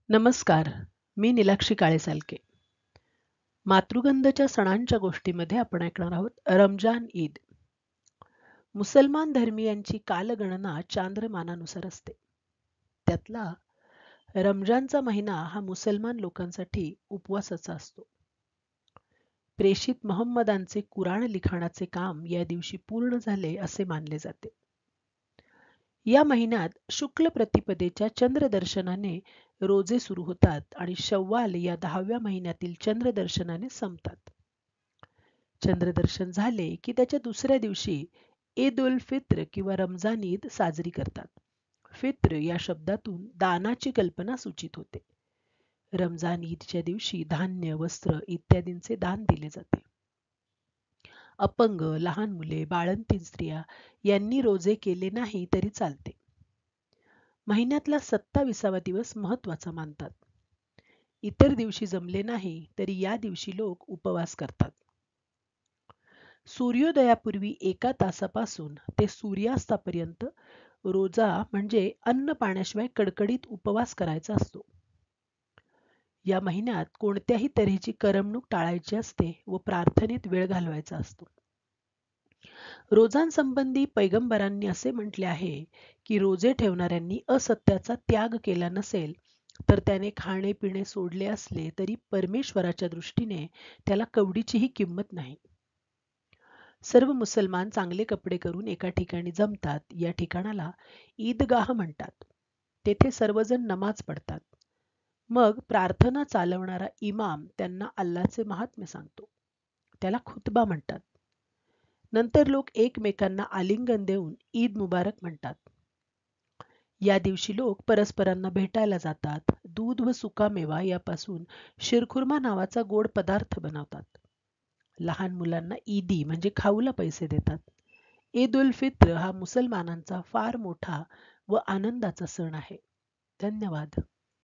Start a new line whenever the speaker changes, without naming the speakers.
नमस्कार. मी नीलाक्षी काळेसालके. मातृगंधच्या सणांच्या गोष्टीमध्ये आपण ऐकणार आहोत रमजान ईद. मुसलमान धर्मीयांची कालगणना चांद्रमानानुसार असते. त्यातला रमजानचा महिना हा मुसलमान लोकांसाठी उपवासाचा असतो. प्रेषित मोहम्मदांचे कुराण लिखाणाचे काम या दिवशी पूर्ण झाले असे मानले जाते. या महिन्यात शुक्ल प्रतिपदेच्या चंद्रदर्शनाने रोजे सुरू होतात आणि शव्वाल या 10व्या महिन्यातील चंद्रदर्शनाने संपतात. चंद्रदर्शन झाले की त्याच्या दुसऱ्या दिवशी ईद उल फित्र किंवा रमजान ईद साजरी करतात. फित्र या शब्दातून दानाची कल्पना सूचित होते. रमजान ईदच्या दिवशी धान्य, वस्त्र इत्यादींचे दान दिले जाते. अपंग, लहान मुले, बाळंतीण स्त्रिया यांनी रोजे केले नाही तरी चालते. महिन्यातला 27वा दिवस महत्वाचा मानतात. इतर दिवशी जमले नाही तरी या दिवशी लोक उपवास करतात. सूर्योदयापूर्वी 1 तासापासून ते सूर्यास्तापर्यंत रोजा म्हणजे अन्न पाण्याशिवाय कडकडीत उपवास करायचा असतो. या महिन्यात कोणत्याही तऱ्हेची करमणूक टाळायची असते व प्रार्थनेत वेळ घालवायचा असतो. रोजांसंबंधी पैगंबरांनी असे म्हटले आहे की रोजे ठेवणाऱ्यांनी असत्याचा त्याग केला नसेल तर त्याने खाणे पिणे सोडले असले तरी परमेश्वराच्या दृष्टीने त्याला कवडीचीही किंमत नाही. सर्व मुसलमान चांगले कपडे करून एका ठिकाणी जमतात. या ठिकाणाला ईदगाह म्हणतात. तेथे सर्वजण नमाज पढतात. मग प्रार्थना चालवणारा इमाम त्यांना अल्लाचे महात्म्य सांगतो. त्याला खुतबा म्हणतात. नंतर लोक एकमेकांना आलिंगन देऊन ईद मुबारक म्हणतात. या दिवशी लोक परस्परांना भेटायला जातात. दूध व सुकामेवा यापासून शिरखुर्मा नावाचा गोड पदार्थ बनवतात. लहान मुलांना ईदी म्हणजे खाऊला पैसे देतात. ईद उल फित्र हा मुसलमानांचा फार मोठा व आनंदाचा सण आहे. धन्यवाद.